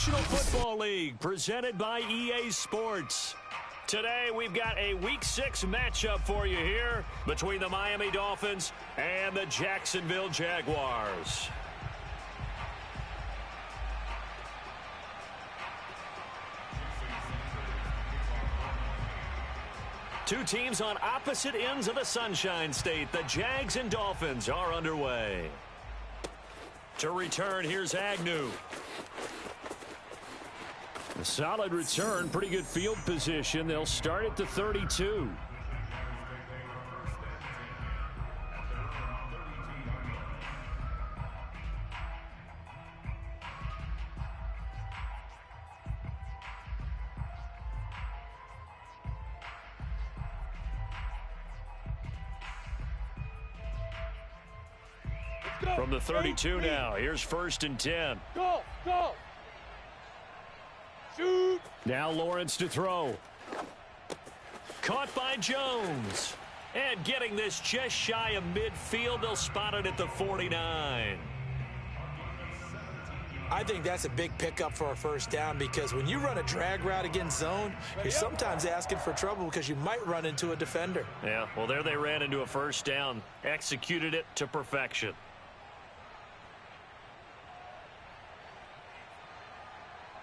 National Football League, presented by EA Sports. Today, we've got a Week 6 matchup for you here between the Miami Dolphins and the Jacksonville Jaguars. Two teams on opposite ends of the Sunshine State. The Jags and Dolphins are underway. To return, here's Agnew. A solid return, pretty good field position. They'll start at the 32. From the 32 now, here's 1st and 10. Go! Shoot! Now Lawrence to throw. Caught by Jones. And getting this just shy of midfield, they'll spot it at the 49. I think that's a big pickup for a first down because when you run a drag route against zone, you're sometimes asking for trouble because you might run into a defender. Yeah, well, there they ran into a first down. Executed it to perfection.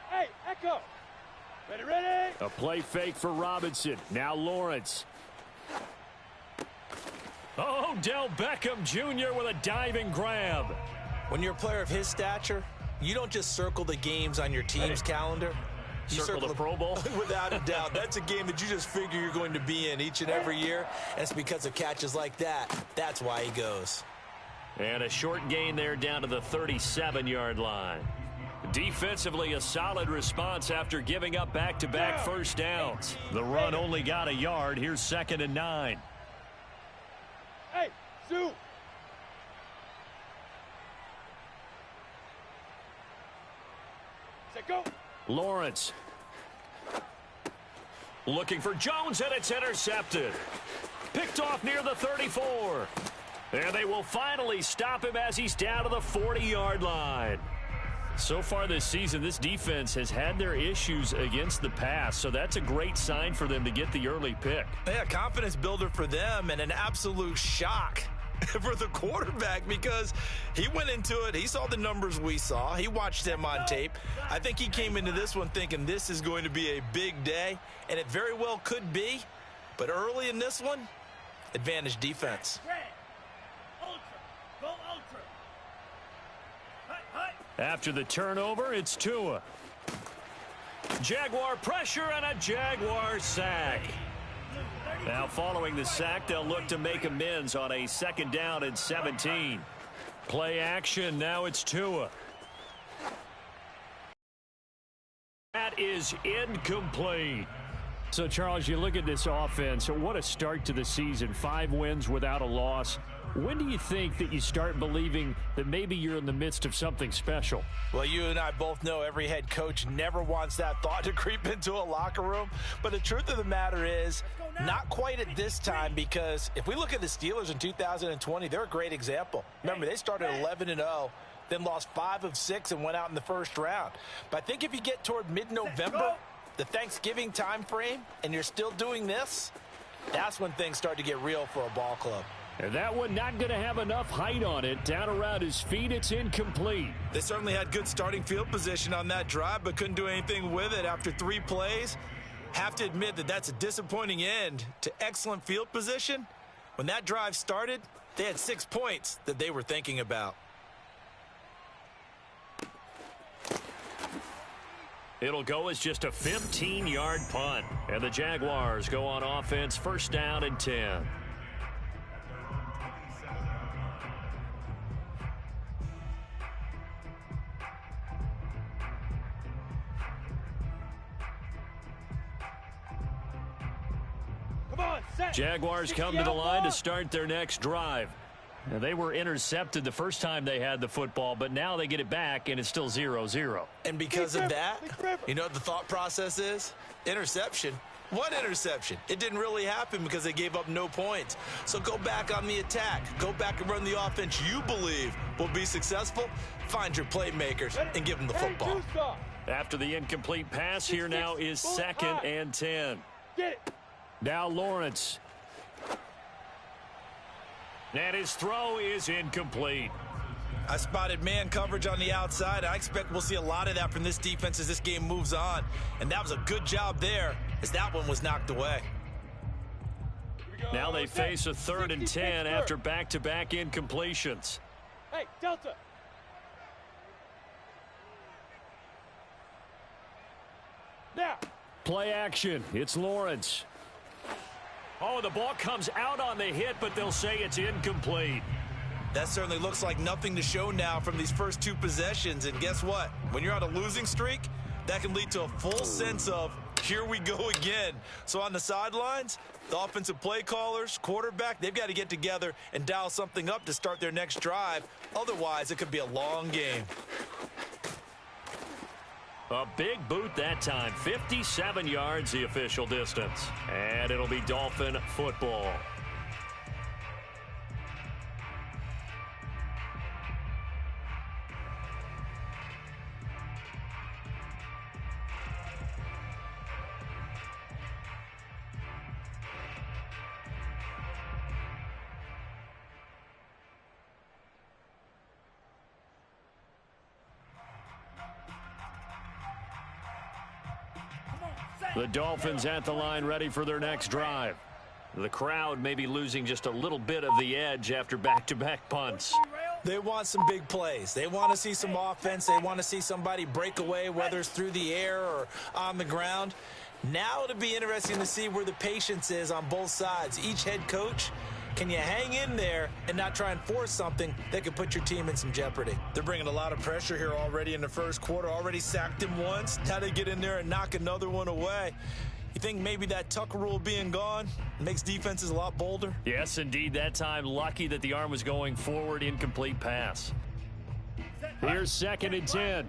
Hey, Echo! Ready? A play fake for Robinson. Now Lawrence. Oh, Del Beckham Jr. with a diving grab. When you're a player of his stature, you don't just circle the games on your team's calendar. You circle the Pro Bowl? Without a doubt. That's a game that you just figure you're going to be in each and every year. And it's because of catches like that. That's why he goes. And a short gain there down to the 37-yard line. Defensively, a solid response after giving up back-to-back first downs. The run only got a yard. Here's 2nd and 9. Hey, Sue! Set, go! Lawrence. Looking for Jones, and it's intercepted. Picked off near the 34. And they will finally stop him as he's down to the 40-yard line. So far this season, this defense has had their issues against the pass, so that's a great sign for them to get the early pick. Yeah, confidence builder for them and an absolute shock for the quarterback because he went into it. He saw the numbers we saw. He watched them on tape. I think he came into this one thinking this is going to be a big day, and it very well could be. But early in this one, advantage defense. After the turnover, it's Tua. Jaguar pressure and a Jaguar sack. Now following the sack, they'll look to make amends on a 2nd down and 17. Play action, now it's Tua. That is incomplete. So, Charles, you look at this offense, what a start to the season. 5 wins without a loss. When do you think that you start believing that maybe you're in the midst of something special? Well, you and I both know every head coach never wants that thought to creep into a locker room. But the truth of the matter is, not quite at this time, because if we look at the Steelers in 2020, they're a great example. Remember, they started 11-0, then lost 5 of 6 and went out in the first round. But I think if you get toward mid-November, the Thanksgiving time frame, and you're still doing this, that's when things start to get real for a ball club. And that one not going to have enough height on it. Down around his feet, it's incomplete. They certainly had good starting field position on that drive, but couldn't do anything with it after 3 plays. Have to admit that that's a disappointing end to excellent field position. When that drive started, they had 6 points that they were thinking about. It'll go as just a 15-yard punt. And the Jaguars go on offense, 1st down and 10. Jaguars come to the line to start their next drive. Now, they were intercepted the first time they had the football, but now they get it back, and it's still 0-0. And because of that, you know what the thought process is? Interception. What interception? It didn't really happen because they gave up no points. So go back on the attack. Go back and run the offense you believe will be successful. Find your playmakers and give them the football. After the incomplete pass, here now is 2nd and 10. Get it. Now Lawrence. And his throw is incomplete. I spotted man coverage on the outside. I expect we'll see a lot of that from this defense as this game moves on. And that was a good job there as that one was knocked away. Now they face a 3rd and 10 after back-to-back incompletions. Hey, Delta. Now. Play action. It's Lawrence. Oh, the ball comes out on the hit, but they'll say it's incomplete. That certainly looks like nothing to show now from these first 2 possessions. And guess what? When you're on a losing streak, that can lead to a full sense of, here we go again. So on the sidelines, the offensive play callers, quarterback, they've got to get together and dial something up to start their next drive. Otherwise, it could be a long game. A big boot that time. 57 yards the official distance. And it'll be Dolphin football. The Dolphins at the line ready for their next drive. The crowd may be losing just a little bit of the edge after back-to-back punts. They want some big plays. They want to see some offense. They want to see somebody break away, whether it's through the air or on the ground. Now it'll be interesting to see where the patience is on both sides. Each head coach, can you hang in there and not try and force something that could put your team in some jeopardy? They're bringing a lot of pressure here already in the first quarter. Already sacked him once. Now they get in there and knock another one away. You think maybe that Tucker rule being gone makes defenses a lot bolder? Yes, indeed. That time, lucky that the arm was going forward. Incomplete pass. Here's 2nd and 10.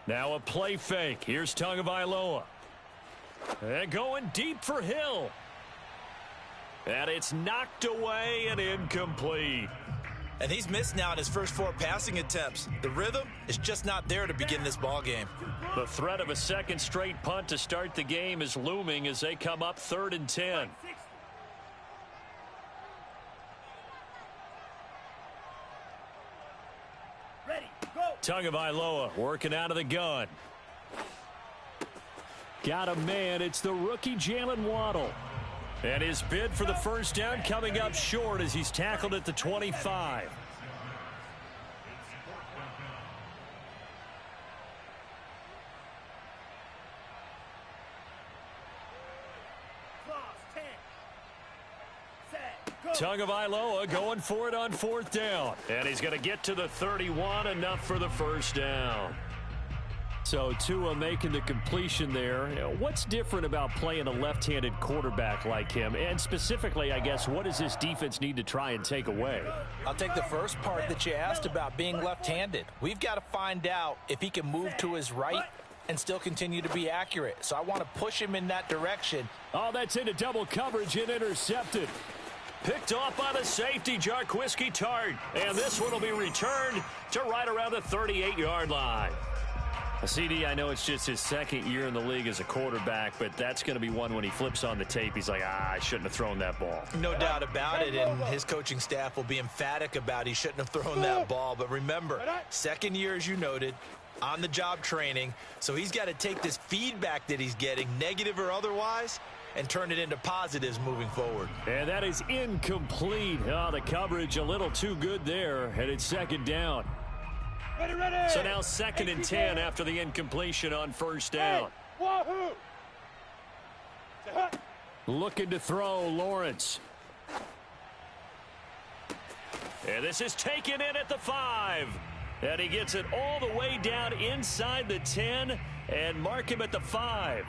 Now a play fake. Here's Tagovailoa. And going deep for Hill. And it's knocked away and incomplete. And he's missed now in his first 4 passing attempts. The rhythm is just not there to begin this ball game. The threat of a 2nd straight punt to start the game is looming as they come up 3rd and 10. Tagovailoa working out of the gun. Got a man. It's the rookie Jalen Waddle. And his bid for the first down coming up short as he's tackled at the 25. Tagovailoa going for it on 4th down. And he's going to get to the 31, enough for the first down. So Tua making the completion there. What's different about playing a left-handed quarterback like him? And specifically, I guess, what does this defense need to try and take away? I'll take the first part that you asked about being left-handed. We've got to find out if he can move to his right and still continue to be accurate. So I want to push him in that direction. Oh, that's into double coverage and intercepted. Picked off by the safety, Jarquiski Tart. And this one will be returned to right around the 38-yard line. CD, I know it's just his 2nd year in the league as a quarterback, but that's going to be one when he flips on the tape. He's like, I shouldn't have thrown that ball. No doubt about it, and his coaching staff will be emphatic about he shouldn't have thrown that ball. But remember, 2nd year, as you noted, on-the-job training, so he's got to take this feedback that he's getting, negative or otherwise, and turn it into positives moving forward. And that is incomplete. Oh, the coverage a little too good there, and it's 2nd down. Ready. So now 2nd and 10 after the incompletion on 1st down. Wahoo! Looking to throw, Lawrence. And this is taken in at the 5. And he gets it all the way down inside the 10 and mark him at the 5.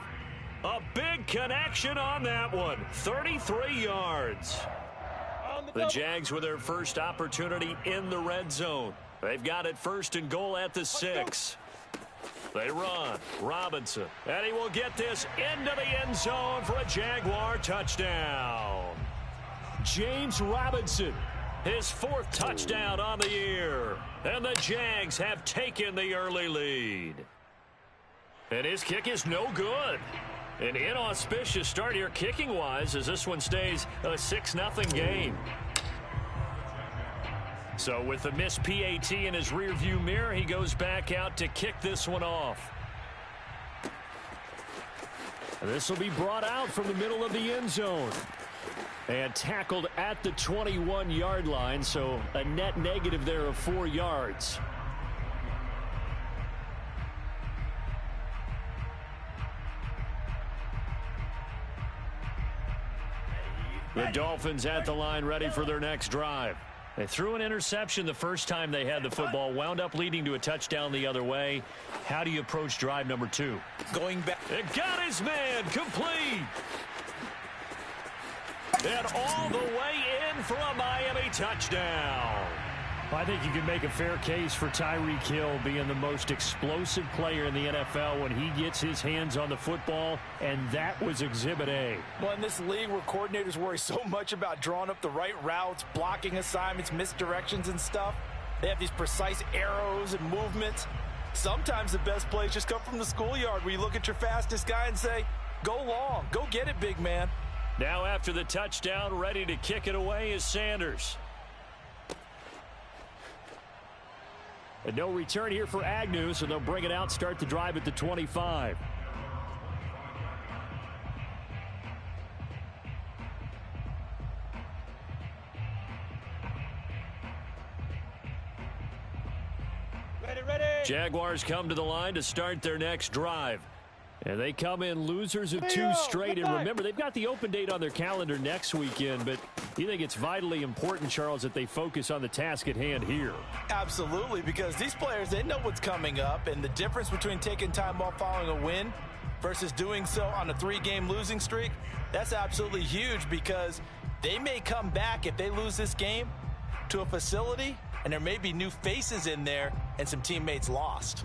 A big connection on that one. 33 yards. The Jags with their first opportunity in the red zone. They've got it 1st and goal at the 6. They run. Robinson. And he will get this into the end zone for a Jaguar touchdown. James Robinson His 4th touchdown on the year. And the Jags have taken the early lead. And his kick is no good. An inauspicious start here kicking-wise as this one stays a 6-0 game. So with the missed PAT in his rearview mirror, he goes back out to kick this one off. This will be brought out from the middle of the end zone. And tackled at the 21-yard line, so a net negative there of 4 yards. The Dolphins at the line ready for their next drive. They threw an interception the first time they had the football, wound up leading to a touchdown the other way. How do you approach drive number 2? Going back. It got his man complete. And all the way in for a Miami touchdown. I think you can make a fair case for Tyreek Hill being the most explosive player in the NFL when he gets his hands on the football, and that was Exhibit A. Well, in this league where coordinators worry so much about drawing up the right routes, blocking assignments, misdirections and stuff, they have these precise arrows and movements. Sometimes the best plays just come from the schoolyard where you look at your fastest guy and say, go long, go get it, big man. Now after the touchdown, ready to kick it away is Sanders. And no return here for Agnew, so they'll bring it out, start the drive at the 25. Ready. Jaguars come to the line to start their next drive. And they come in losers of 2 straight. And remember, they've got the open date on their calendar next weekend. But you think it's vitally important, Charles, that they focus on the task at hand here? Absolutely, because these players, they know what's coming up. And the difference between taking time off following a win versus doing so on a 3-game losing streak, that's absolutely huge because they may come back if they lose this game to a facility, and there may be new faces in there and some teammates lost.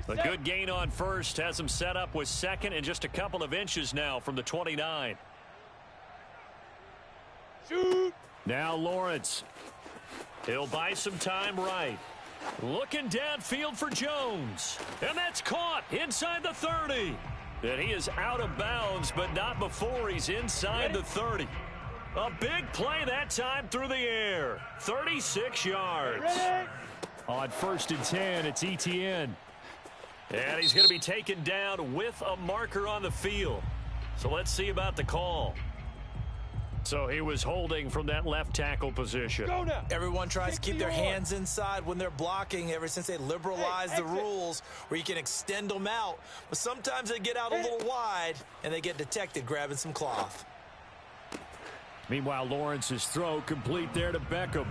A good gain on first has him set up with second and just a couple of inches now from the 29. Shoot. Now Lawrence. He'll buy some time right. Looking downfield for Jones. And that's caught inside the 30. And he is out of bounds, but not before he's inside the 30. A big play that time through the air. 36 yards. Ready. On 1st and 10, it's Etienne. And he's going to be taken down with a marker on the field. So let's see about the call. So he was holding from that left tackle position. Go now. Everyone tries to keep their hands inside when they're blocking ever since they liberalized the rules where you can extend them out. But sometimes they get out a little wide and they get detected grabbing some cloth. Meanwhile, Lawrence's throw complete there to Beckham.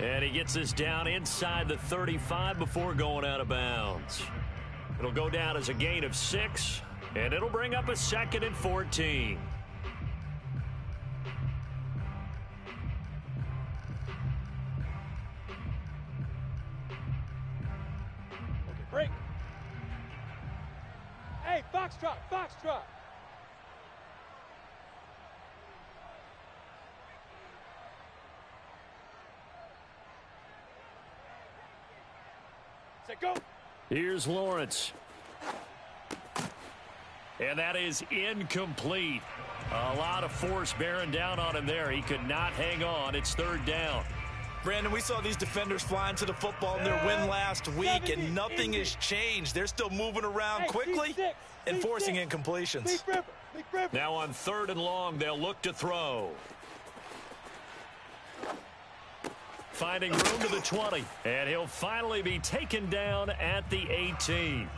And he gets this down inside the 35 before going out of bounds. It'll go down as a gain of 6, and it'll bring up a 2nd and 14. Okay, break. Hey, foxtrot. Say go. Here's Lawrence. And that is incomplete. A lot of force bearing down on him there. He could not hang on. It's 3rd down. Brandon, we saw these defenders flying to the football in their win last week, and nothing has changed. They're still moving around quickly and forcing incompletions. Now on 3rd and long, they'll look to throw. Finding room to the 20. And he'll finally be taken down at the 18.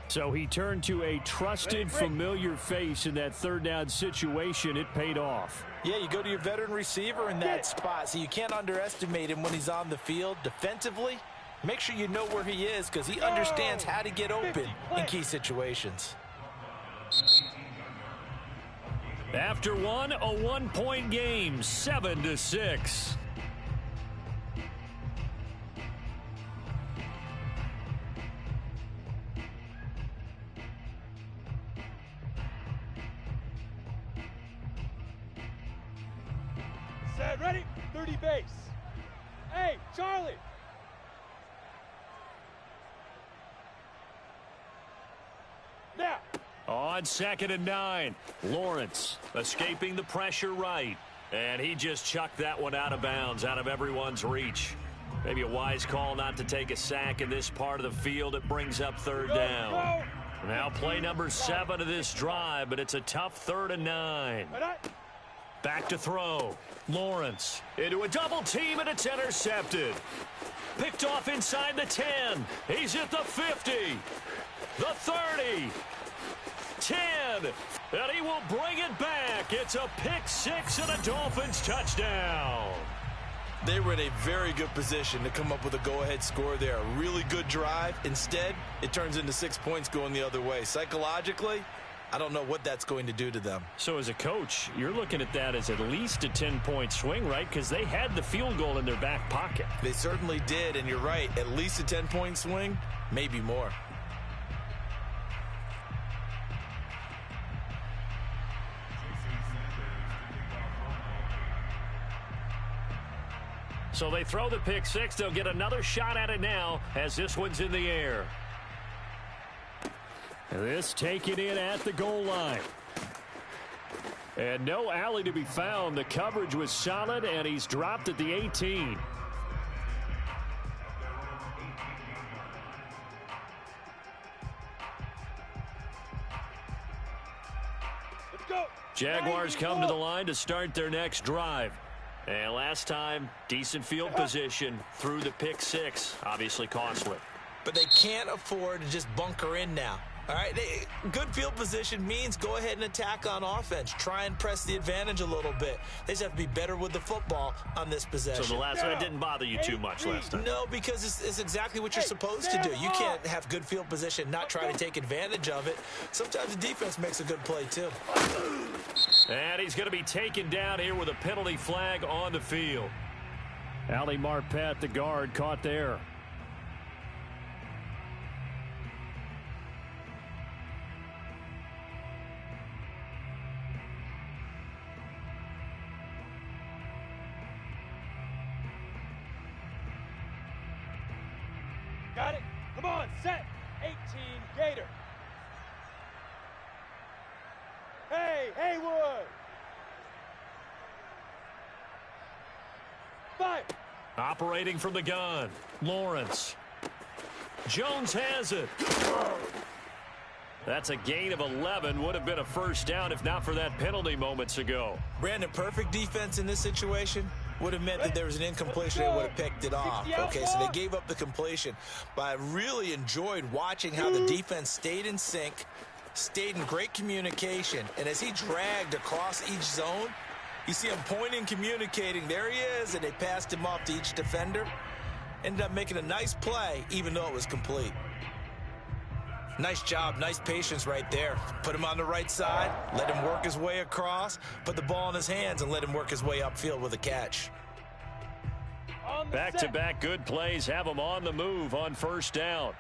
So he turned to a trusted, familiar face in that 3rd down situation. It paid off. Yeah, you go to your veteran receiver in that spot, so you can't underestimate him when he's on the field. Defensively, make sure you know where he is because he understands how to get open in key situations. After one, a 1-point game, 7-6. Liberty base. Hey, Charlie. Now. On 2nd and 9, Lawrence escaping the pressure right. And he just chucked that one out of bounds, out of everyone's reach. Maybe a wise call not to take a sack in this part of the field. It brings up 3rd down. Now play number 7 of this drive, but it's a tough 3rd and 9. Back to throw. Lawrence into a double team, and it's intercepted. Picked off inside the 10. He's at the 50. The 30. 10. And he will bring it back. It's a pick 6 and a Dolphins touchdown. They were in a very good position to come up with a go-ahead score there. A really good drive. Instead, it turns into 6 points going the other way. Psychologically, I don't know what that's going to do to them. So as a coach, you're looking at that as at least a 10-point swing, right? Because they had the field goal in their back pocket. They certainly did, and you're right. At least a 10-point swing, maybe more. So they throw the pick 6. They'll get another shot at it now as this one's in the air. This taken in at the goal line. And no alley to be found. The coverage was solid, and he's dropped at the 18. Let's go. Jaguars come to the line to start their next drive. And last time, decent field position through the pick 6. Obviously costly. But they can't afford to just bunker in now. All right, good field position means go ahead and attack on offense. Try and press the advantage a little bit. They just have to be better with the football on this possession. So the last one didn't bother you too much last time? No, because it's exactly what you're supposed to do. You can't have good field position, not try to take advantage of it. Sometimes the defense makes a good play, too. And he's going to be taken down here with a penalty flag on the field. Ali Marpet, the guard, caught there. Got it. Come on, set. 18, Gator. Hey, Haywood. 5. Operating from the gun, Lawrence. Jones has it. That's a gain of 11. Would have been a first down if not for that penalty moments ago. Brandon, perfect defense in this situation would have meant that there was an incompletion. They would have picked it off. Okay, so they gave up the completion. But I really enjoyed watching how the defense stayed in sync, stayed in great communication. And as he dragged across each zone, you see him pointing, communicating. There he is, and they passed him off to each defender. Ended up making a nice play, even though it was complete. Nice job, nice patience right there. Put him on the right side, let him work his way across, put the ball in his hands, and let him work his way upfield with a catch. Back-to-back good plays have him on the move on first down.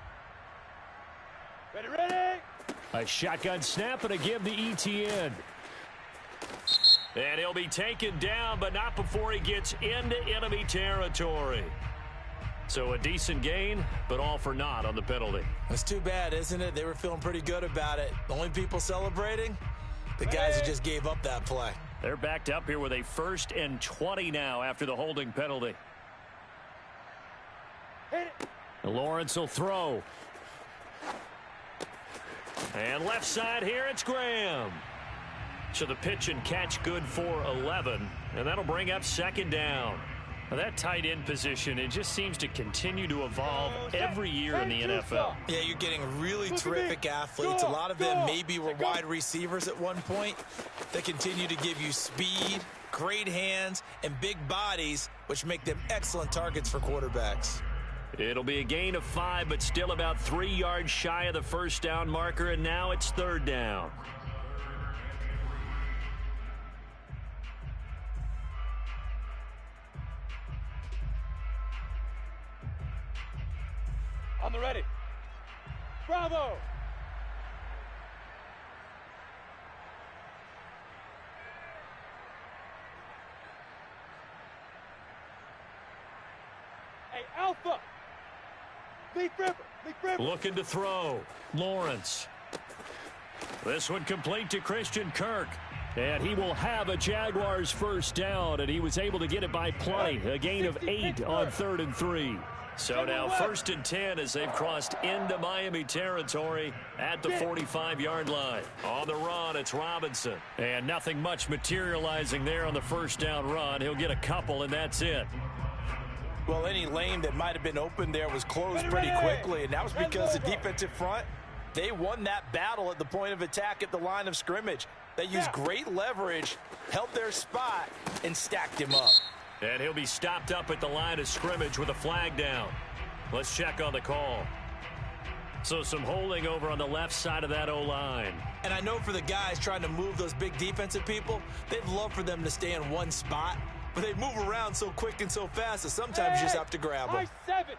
Ready. A shotgun snap and a give to ETN. And he'll be taken down, but not before he gets into enemy territory. So a decent gain, but all for naught on the penalty. It's too bad, isn't it? They were feeling pretty good about it. The only people celebrating, the guys who just gave up that play. They're backed up here with a 1st and 20 now after the holding penalty. Lawrence will throw. And left side here, it's Graham. So the pitch and catch good for 11, and that'll bring up 2nd down. Now that tight end position, it just seems to continue to evolve every year in the NFL. Yeah, you're getting really terrific athletes. A lot of them maybe were wide receivers at one point. They continue to give you speed, great hands, and big bodies, which make them excellent targets for quarterbacks. It'll be a gain of 5, but still about 3 yards shy of the first down marker, and now it's 3rd down. On the ready. Bravo. Looking to throw. Lawrence. This one complete to Christian Kirk. And he will have a Jaguars first down, and he was able to get it by plenty. A gain of 8 on 3rd and 3. So now 1st and 10 as they've crossed into Miami territory at the 45-yard line. On the run, it's Robinson. And nothing much materializing there on the first down run. He'll get a couple, and that's it. Well, any lane that might have been open there was closed pretty quickly, and that was because the defensive front, they won that battle at the point of attack at the line of scrimmage. They used great leverage, held their spot, and stacked him up. And he'll be stopped up at the line of scrimmage with a flag down. Let's check on the call. So some holding over on the left side of that O-line. And I know for the guys trying to move those big defensive people, they'd love for them to stay in one spot, but they move around so quick and so fast that sometimes you just have to grab them. 7.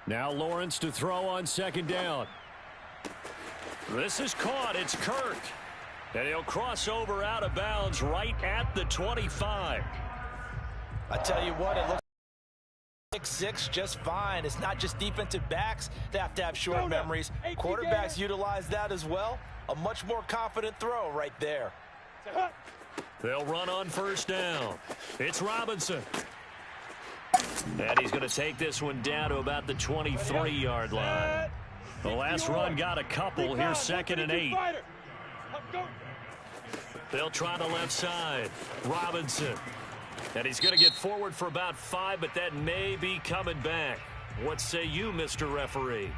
Now Lawrence to throw on 2nd down. This is caught. It's Kirk. And he'll cross over out of bounds right at the 25. I tell you what, it looks 6'6" just fine. It's not just defensive backs that have short memories. Quarterbacks utilize that as well. A much more confident throw right there. They'll run on 1st down. It's Robinson. And he's going to take this one down to about the 23-yard line. The last run got a couple. Here's 2nd and 8. They'll try the left side. Robinson. And he's going to get forward for about 5, but that may be coming back. What say you, Mr. Referee?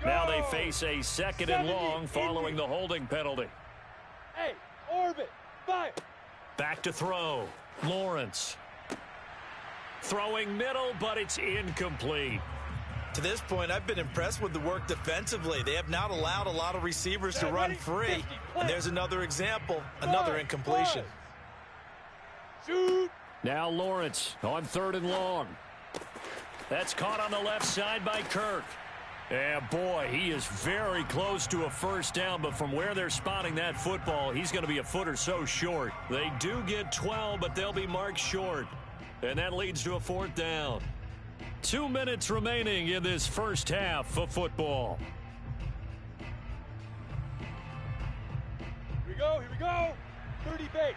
Now they face a 2nd and long following the holding penalty. Hey, orbit, fire. Back to throw. Lawrence. Throwing middle, but it's incomplete. To this point, I've been impressed with the work defensively. They have not allowed a lot of receivers to run free. And there's another example, another incompletion. Shoot. Now Lawrence on 3rd and long. That's caught on the left side by Kirk. And boy, he is very close to a first down, but from where they're spotting that football, he's going to be a foot or so short. They do get 12, but they'll be marked short. And that leads to a 4th down. 2 minutes remaining in this first half of football. Here we go. 30 base.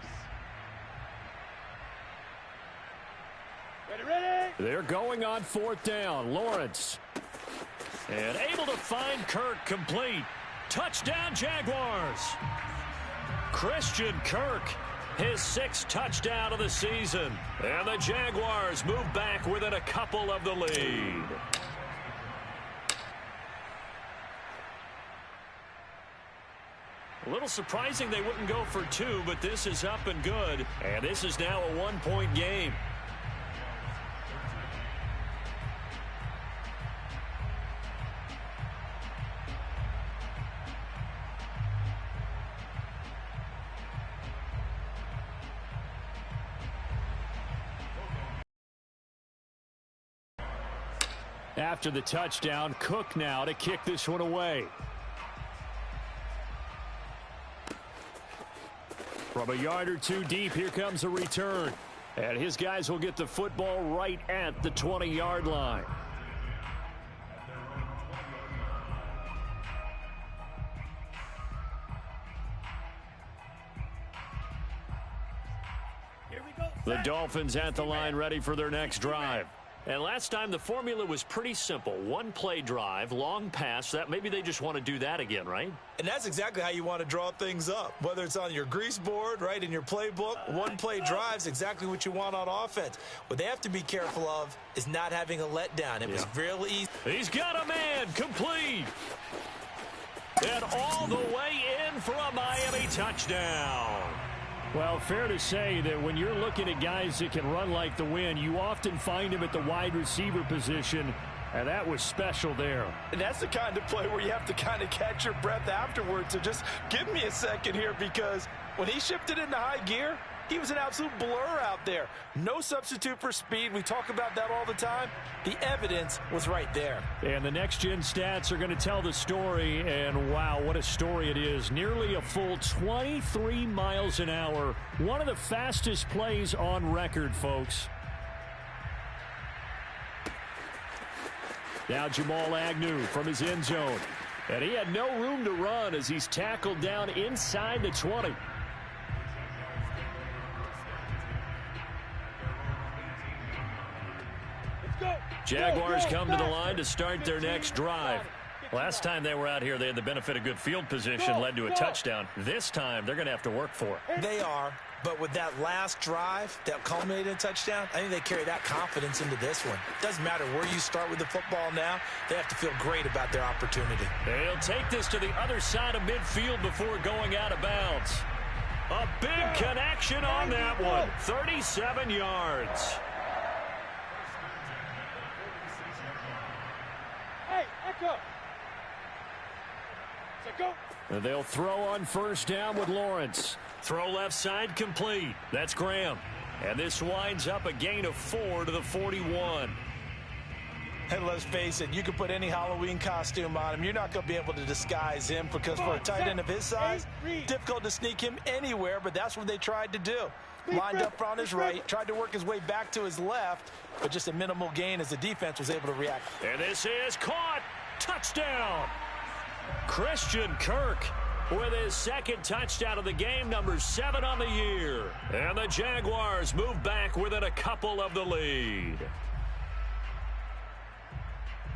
Ready. They're going on 4th down. Lawrence. And able to find Kirk complete. Touchdown, Jaguars. Christian Kirk, his 6th touchdown of the season. And the Jaguars move back within a couple of the lead. A little surprising they wouldn't go for 2, but this is up and good. And this is now a 1-point game. After the touchdown, Cook now to kick this one away. From a yard or 2 deep, here comes a return. And his guys will get the football right at the 20-yard line. The Dolphins at the line ready for their next drive. And last time the formula was pretty simple. 1-play drive, long pass. That maybe they just want to do that again, right? And that's exactly how you want to draw things up. Whether it's on your grease board, right, in your playbook, 1-play drive's exactly what you want on offense. What they have to be careful of is not having a letdown. It was real easy. He's got a man complete. And all the way in for a Miami touchdown. Well, fair to say that when you're looking at guys that can run like the wind, you often find him at the wide receiver position, and that was special there. And that's the kind of play where you have to kind of catch your breath afterwards. So just give me a second here, because when he shifted into high gear, He was an absolute blur out there. No substitute for speed. We talk about that all the time. The evidence was right there. And the next-gen stats are going to tell the story, and wow, what a story it is. Nearly a full 23 miles an hour. One of the fastest plays on record, folks. Now Jamal Agnew from his end zone. And he had no room to run as he's tackled down inside the 20. Jaguars come to the line to start their next drive. Last time they were out here, they had the benefit of good field position, led to a touchdown. This time, they're going to have to work for it. They are, but with that last drive that culminated in a touchdown, I think they carry that confidence into this one. Doesn't matter where you start with the football now, they have to feel great about their opportunity. They'll take this to the other side of midfield before going out of bounds. A big connection on that one, 37 yards. Hey, Echo. Go. They'll throw on first down with Lawrence. Throw left side complete. That's Graham. And this winds up a gain of 4 to the 41. And let's face it, you can put any Halloween costume on him. You're not going to be able to disguise him because for a tight end of his size, difficult to sneak him anywhere, but that's what they tried to do. Lined up on his right, tried to work his way back to his left, but just a minimal gain as the defense was able to react. And this is caught. Touchdown. Christian Kirk with his second touchdown of the game, number 7 on the year. And the Jaguars move back within a couple of the lead.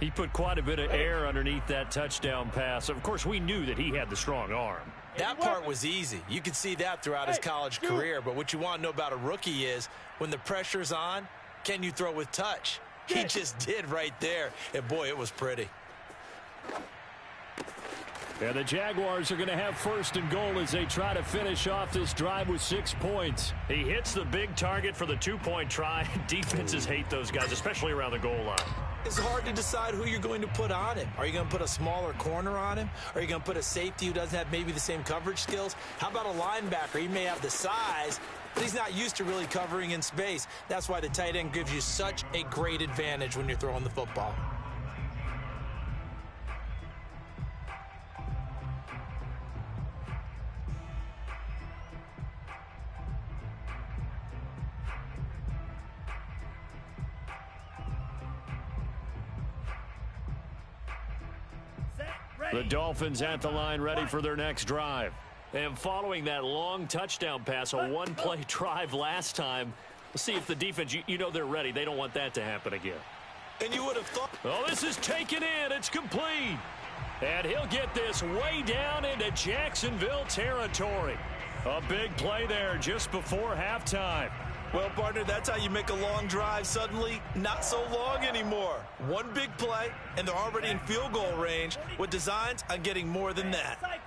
He put quite a bit of air underneath that touchdown pass. Of course, we knew that he had the strong arm. That part was easy. You could see that throughout his college career. But what you want to know about a rookie is when the pressure's on, can you throw with touch? He just did right there. And, boy, it was pretty. And the Jaguars are going to have first and goal as they try to finish off this drive with 6 points. He hits the big target for the 2-point try. Defenses hate those guys, especially around the goal line. It's hard to decide who you're going to put on him. Are you going to put a smaller corner on him? Are you going to put a safety who doesn't have maybe the same coverage skills? How about a linebacker? He may have the size, but he's not used to really covering in space. That's why the tight end gives you such a great advantage when you're throwing the football. The Dolphins at the line ready for their next drive. And following that long touchdown pass, a one-play drive last time, we'll see if the defense, you know they're ready. They don't want that to happen again. And you would have thought. Oh, this is taken in. It's complete. And he'll get this way down into Jacksonville territory. A big play there just before halftime. Well, partner, that's how you make a long drive suddenly not so long anymore. One big play, and they're already in field goal range with designs on getting more than that.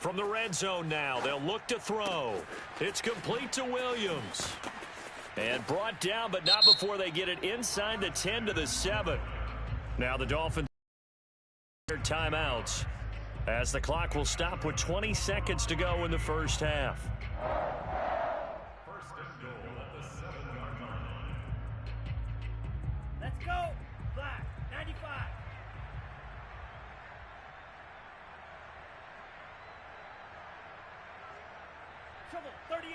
From the red zone now, they'll look to throw. It's complete to Williams. And brought down, but not before they get it inside the 10 to the 7. Now the Dolphins their timeouts as the clock will stop with 20 seconds to go in the first half. First and goal at the 7-yard line. Let's go. Black, 95. Trouble, 38.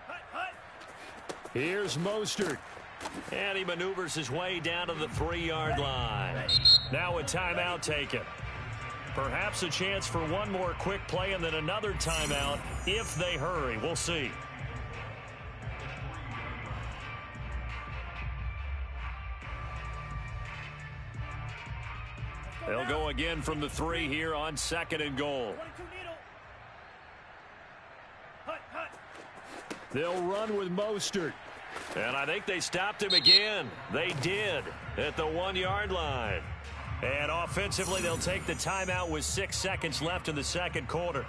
Hut, hut. Here's Mostert. And he maneuvers his way down to the 3-yard line. Now a timeout taken. Perhaps a chance for one more quick play and then another timeout if they hurry. We'll see. They'll go again from the 3 here on 2nd and goal. 22 needle. Hut, hut. They'll run with Mostert. And I think they stopped him again. They did at the 1-yard line. And offensively, they'll take the timeout with 6 seconds left in the second quarter.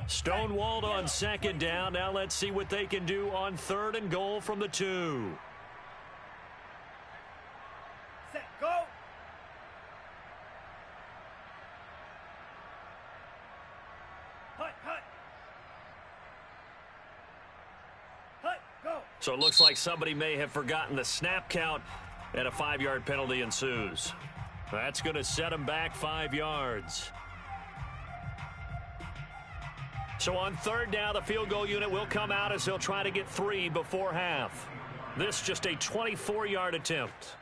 Stonewalled on 2nd down. Now let's see what they can do on 3rd and goal from the 2. So it looks like somebody may have forgotten the snap count, and a 5-yard penalty ensues. That's going to set him back 5 yards. So on third down, the field goal unit will come out as they'll try to get 3 before half. This just a 24-yard attempt.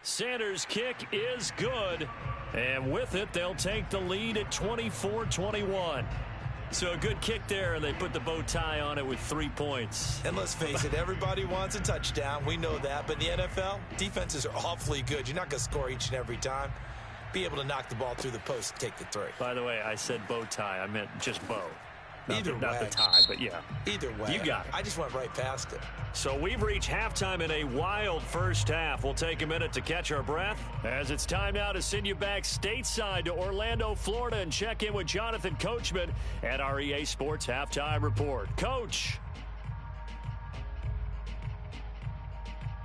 Sanders' kick is good, and with it, they'll take the lead at 24-21. So a good kick there, and they put the bow tie on it with 3 points. And let's face it, everybody wants a touchdown. We know that. But in the NFL, defenses are awfully good. You're not going to score each and every time. Be able to knock the ball through the post and take the 3. By the way, I said bow tie. I meant just bow. Not the tie, but yeah. Either way. You got it. I just went right past it. So we've reached halftime in a wild first half. We'll take a minute to catch our breath as it's time now to send you back stateside to Orlando, Florida, and check in with Jonathan Coachman at our EA Sports Halftime Report. Coach.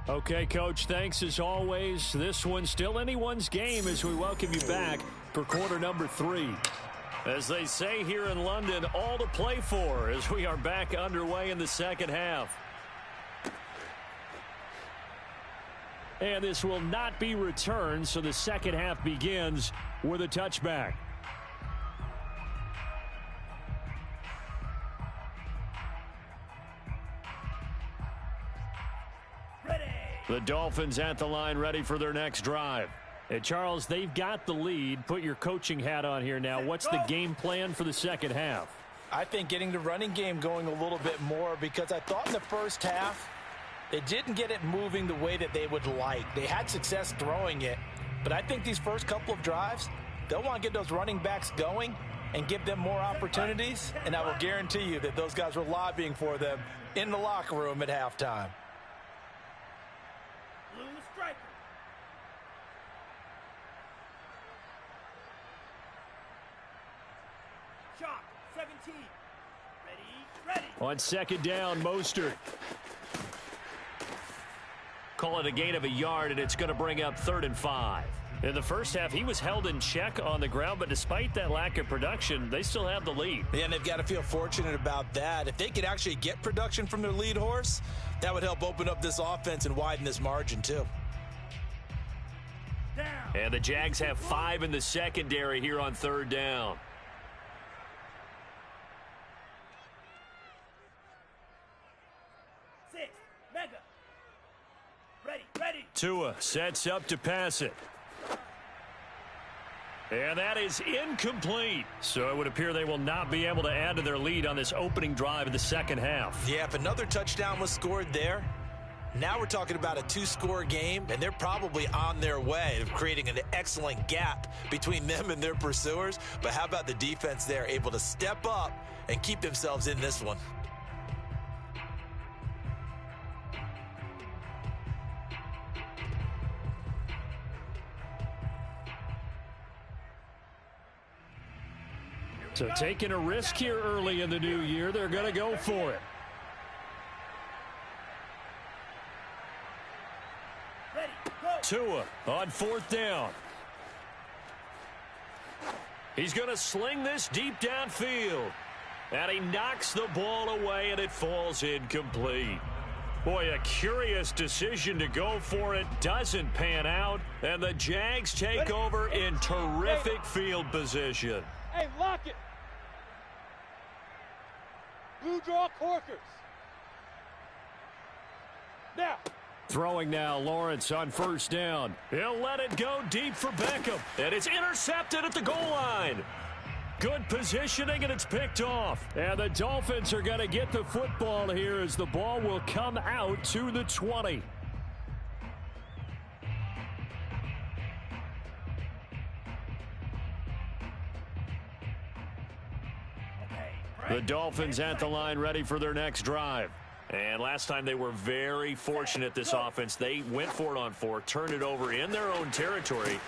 Okay, Coach, thanks as always. This one's still anyone's game as we welcome you back for quarter number 3. As they say here in London, all to play for as we are back underway in the second half. And this will not be returned, so the second half begins with a touchback. Ready. The Dolphins at the line, ready for their next drive. Hey, Charles, they've got the lead. Put your coaching hat on here now. What's the game plan for the second half? I think getting the running game going a little bit more, because I thought in the first half they didn't get it moving the way that they would like. They had success throwing it, but I think these first couple of drives, they'll want to get those running backs going and give them more opportunities, and I will guarantee you that those guys were lobbying for them in the locker room at halftime. Blue striker. Shot. 17. Ready. On second down, Mostert. Call it a gain of a yard, and it's going to bring up 3rd and 5. In the first half, he was held in check on the ground, but despite that lack of production, they still have the lead. Yeah, and they've got to feel fortunate about that. If they could actually get production from their lead horse, that would help open up this offense and widen this margin too. Down. And the Jags have 5 in the secondary here on 3rd down. Six. Mega. Ready. Tua sets up to pass it. And that is incomplete. So it would appear they will not be able to add to their lead on this opening drive of the second half. Yeah, if another touchdown was scored there, now we're talking about a 2-score game, and they're probably on their way of creating an excellent gap between them and their pursuers. But how about the defense there, able to step up and keep themselves in this one? So taking a risk here early in the new year, they're going to go for it. Ready. Go. Tua on 4th down. He's going to sling this deep downfield. And he knocks the ball away, and it falls incomplete. Boy, a curious decision to go for it. Doesn't pan out. And the Jags take over in terrific field position. Hey, lock it. Blue draw corkers. Now. Throwing now, Lawrence on 1st down. He'll let it go deep for Beckham. And it's intercepted at the goal line. Good positioning, and it's picked off. And the Dolphins are going to get the football here as the ball will come out to the 20. The Dolphins at the line, ready for their next drive. And last time they were very fortunate, this offense. They went for it on 4, turned it over in their own territory,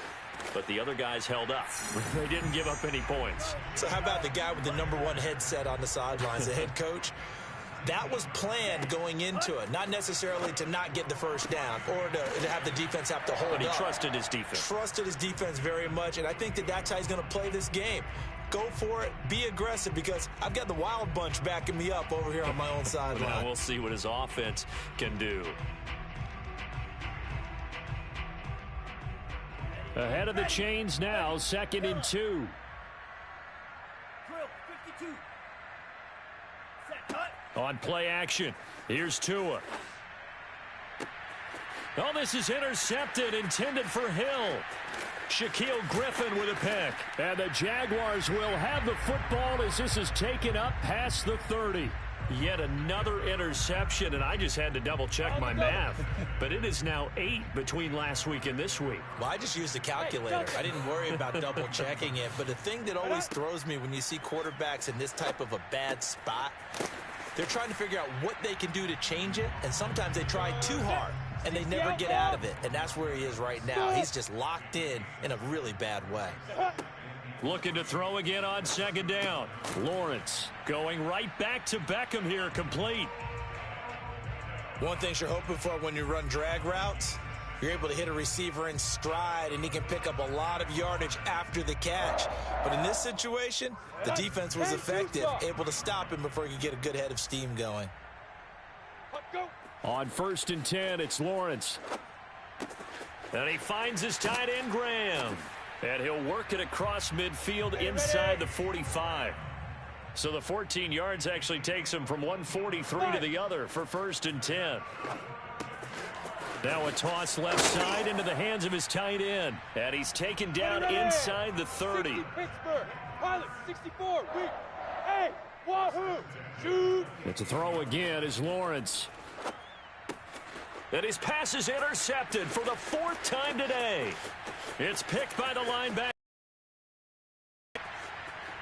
but the other guys held up. They didn't give up any points. So how about the guy with the #1 headset on the sidelines, the head coach? That was planned going into it, not necessarily to not get the first down or to have the defense have to hold up. But he trusted his defense. Trusted his defense very much, and I think that's how he's going to play this game. go for it, be aggressive, because I've got the wild bunch backing me up over here on my own sideline. Now we'll see what his offense can do. Ahead of the chains now, 2nd and 2. Drill, 52. Set, cut. On play action, here's Tua. Oh, this is intercepted, intended for Hill. Shaquille Griffin with a pick. And the Jaguars will have the football as this is taken up past the 30. Yet another interception, and I just had to double-check my math. But it is now 8 between last week and this week. Well, I just used a calculator. I didn't worry about double-checking it. But the thing that always throws me when you see quarterbacks in this type of a bad spot, they're trying to figure out what they can do to change it, and sometimes they try too hard, and they never get out of it. And that's where he is right now. He's just locked in a really bad way. Looking to throw again on 2nd down. Lawrence going right back to Beckham here, complete. One thing you're hoping for when you run drag routes, you're able to hit a receiver in stride, and he can pick up a lot of yardage after the catch. But in this situation, the defense was effective, able to stop him before he could get a good head of steam going. On 1st and 10, it's Lawrence. And he finds his tight end, Graham. And he'll work it across midfield inside the 45. So the 14 yards actually takes him from 143 to the other for 1st and 10. Now a toss left side into the hands of his tight end. And he's taken down inside the 30. Pittsburgh, Pilot, 64, weak. Hey, wahoo, shoot. It's a throw again is Lawrence. And his pass is intercepted for the 4th time today. It's picked by the linebacker.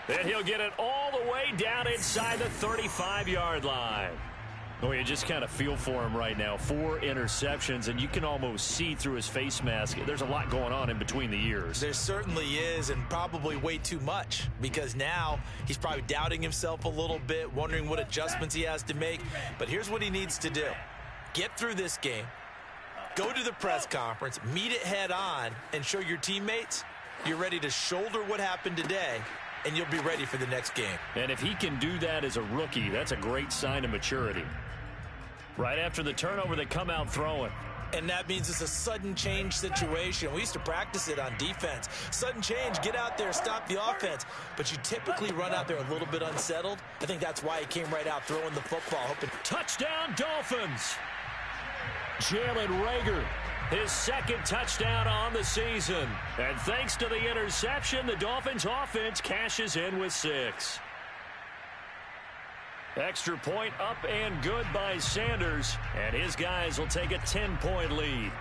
And he'll get it all the way down inside the 35-yard line. Oh, you just kind of feel for him right now. 4 interceptions, and you can almost see through his face mask. There's a lot going on in between the ears. There certainly is, and probably way too much, because now he's probably doubting himself a little bit, wondering what adjustments he has to make. But here's what he needs to do. Get through this game, go to the press conference, meet it head on, and show your teammates you're ready to shoulder what happened today, and you'll be ready for the next game. And if he can do that as a rookie, that's a great sign of maturity. Right after the turnover, they come out throwing. And that means it's a sudden change situation. We used to practice it on defense. Sudden change, get out there, stop the offense. But you typically run out there a little bit unsettled. I think that's why he came right out throwing the football. Touchdown, Dolphins! Jalen Reagor, his 2nd touchdown on the season. And thanks to the interception, the Dolphins offense cashes in with 6. Extra point up and good by Sanders. And his guys will take a 10-point lead.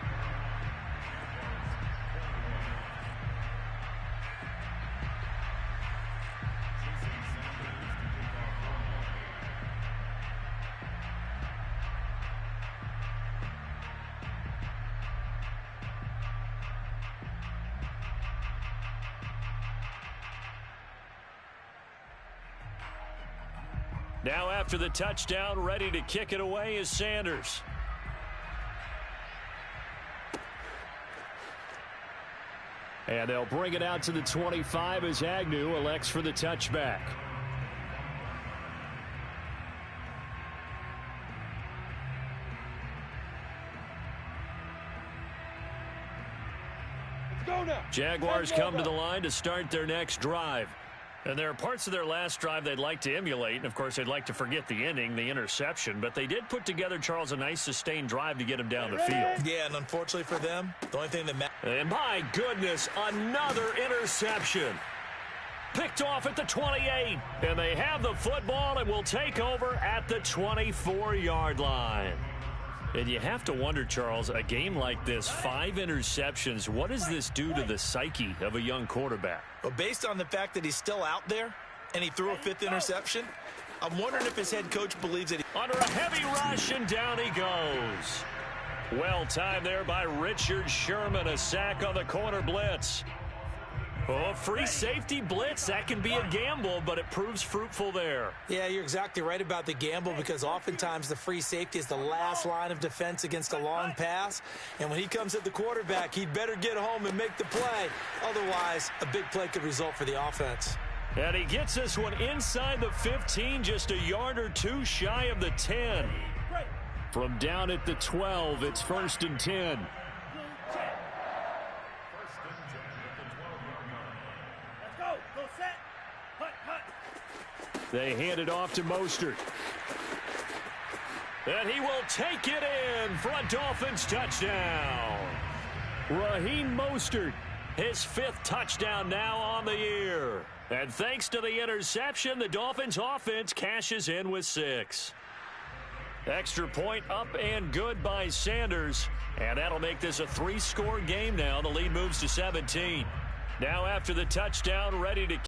Now after the touchdown, ready to kick it away is Sanders. And they'll bring it out to the 25 as Agnew elects for the touchback. Let's go now. Jaguars come to the line to start their next drive. And there are parts of their last drive they'd like to emulate. And, of course, they'd like to forget the ending, the interception. But they did put together, Charles, a nice sustained drive to get him down the field. Yeah, and unfortunately for them, the only thing that matters. And, my goodness, another interception. Picked off at the 28. And they have the football and will take over at the 24-yard line. And you have to wonder, Charles, a game like this, 5 interceptions, what does this do to the psyche of a young quarterback? Well, based on the fact that he's still out there and he threw a 5th interception, I'm wondering if his head coach believes that Under a heavy rush, and down he goes. Well timed there by Richard Sherman, a sack on the corner blitz. Oh, free safety blitz, that can be a gamble, but it proves fruitful there. Yeah, you're exactly right about the gamble, because oftentimes the free safety is the last line of defense against a long pass. And when he comes at the quarterback, he'd better get home and make the play. Otherwise, a big play could result for the offense. And he gets this one inside the 15, just a yard or two shy of the 10. Great. From down at the 12, it's 1st and 10. Blue check. First and 10 at the 12-yard line. Let's go. Go set. Hut, hut. They hand it off to Mostert. And he will take it in for a Dolphins touchdown. Raheem Mostert, his 5th touchdown now on the year. And thanks to the interception, the Dolphins offense cashes in with 6. Extra point up and good by Sanders. And that'll make this a 3-score game now. The lead moves to 17. Now after the touchdown, ready to